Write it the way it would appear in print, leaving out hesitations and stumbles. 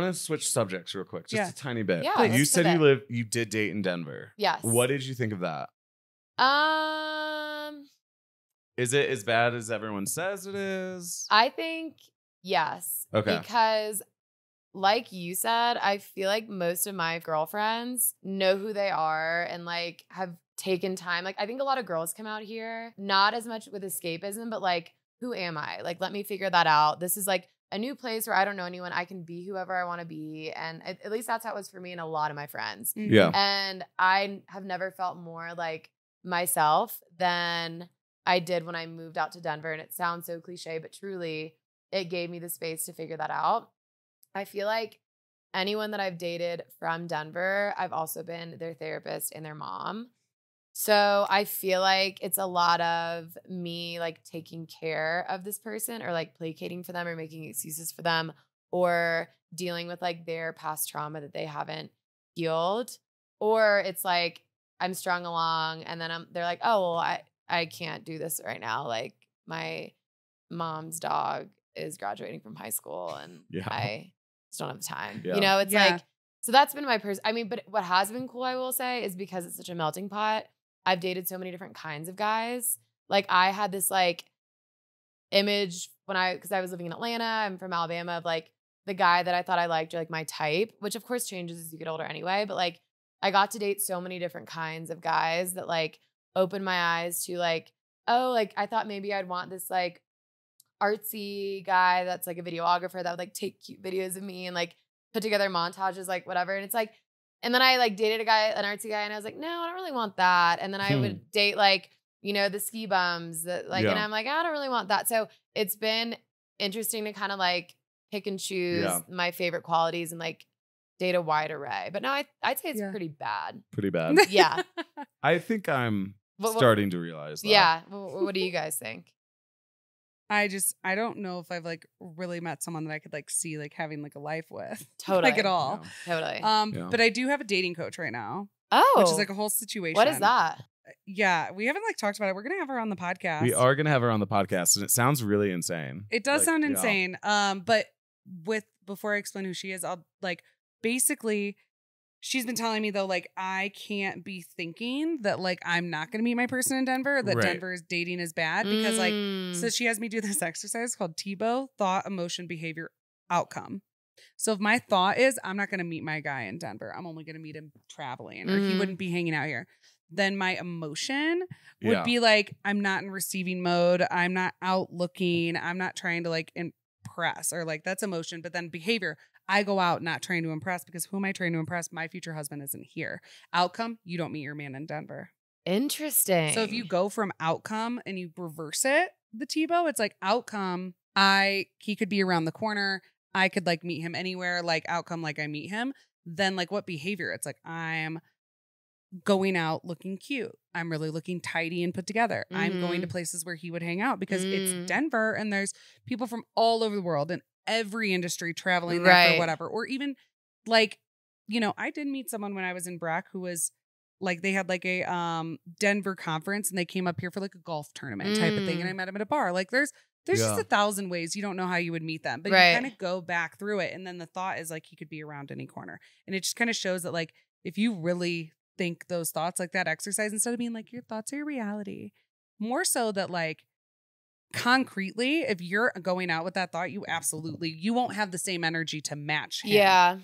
want to switch subjects real quick, just a tiny bit. Yeah, you said you did date in Denver. Yes. What did you think of that? Is it as bad as everyone says it is? I think yes. Okay. Because like you said, I feel like most of my girlfriends know who they are and like have taken time. Like I think a lot of girls come out here, not as much with escapism, but like, who am I? Like, let me figure that out. This is like a new place where I don't know anyone. I can be whoever I want to be. And at least that's how it was for me and a lot of my friends. Yeah. And I have never felt more like myself than I did when I moved out to Denver. And it sounds so cliche, but truly it gave me the space to figure that out. I feel like anyone that I've dated from Denver, I've also been their therapist and their mom. So I feel like it's a lot of me like taking care of this person or like placating for them or making excuses for them or dealing with like their past trauma that they haven't healed. Or it's like I'm strung along and then they're like, oh, well, I can't do this right now. Like my mom's dog is graduating from high school and I just don't have the time. Yeah. You know, it's like, so that's been my I mean, but what has been cool, I will say, is because it's such a melting pot. I've dated so many different kinds of guys. Like I had this like image because I was living in Atlanta, I'm from Alabama, of like the guy that I thought I liked or like my type, which of course changes as you get older anyway. But like I got to date so many different kinds of guys that like opened my eyes to like, oh, like I thought maybe I'd want this like artsy guy that's like a videographer that would like take cute videos of me and like put together montages, like whatever. And it's like, and then I like dated an artsy guy and I was like, no, I don't really want that. And then I would date like, you know, the ski bums that like, and I'm like, I don't really want that. So it's been interesting to kind of like pick and choose my favorite qualities and like date a wide array. But no, I'd say it's pretty bad. Pretty bad. Yeah. I think I'm starting to realize that. Yeah. What do you guys think? I don't know if I've like really met someone that I could like see like having like a life with. Totally. Like at all. Yeah. Totally. But I do have a dating coach right now. Oh. Which is like a whole situation. What is that? Yeah. We haven't like talked about it. We're going to have her on the podcast. We are going to have her on the podcast and it sounds really insane. It does sound insane. But before I explain who she is, I'll like basically she's been telling me though, like I can't be thinking that like I'm not going to meet my person in Denver, that Denver's dating is bad because like, so she has me do this exercise called TBO, thought, emotion, behavior, outcome. So if my thought is I'm not going to meet my guy in Denver, I'm only going to meet him traveling or he wouldn't be hanging out here. Then my emotion would be like, I'm not in receiving mode. I'm not out looking. I'm not trying to like impress or like that's emotion. But then behavior, I go out not trying to impress because who am I trying to impress? My future husband isn't here. Outcome, you don't meet your man in Denver. Interesting. So if you go from outcome and you reverse it, the TBO, it's like outcome, he could be around the corner. I could like meet him anywhere, like outcome, like I meet him. Then like what behavior? It's like I'm going out looking cute. I'm really looking tidy and put together. I'm going to places where he would hang out because it's Denver and there's people from all over the world and every industry traveling there for whatever. Or even like, you know, I did meet someone when I was in Brack who was like, they had like a Denver conference and they came up here for like a golf tournament type of thing. And I met him at a bar. Like there's just 1,000 ways you don't know how you would meet them, but you kind of go back through it. And then the thought is like, he could be around any corner. And it just kind of shows that like, if you really think those thoughts, like that exercise, instead of being like, your thoughts are your reality, more so that like, concretely, if you're going out with that thought, you won't have the same energy to match him. Yeah.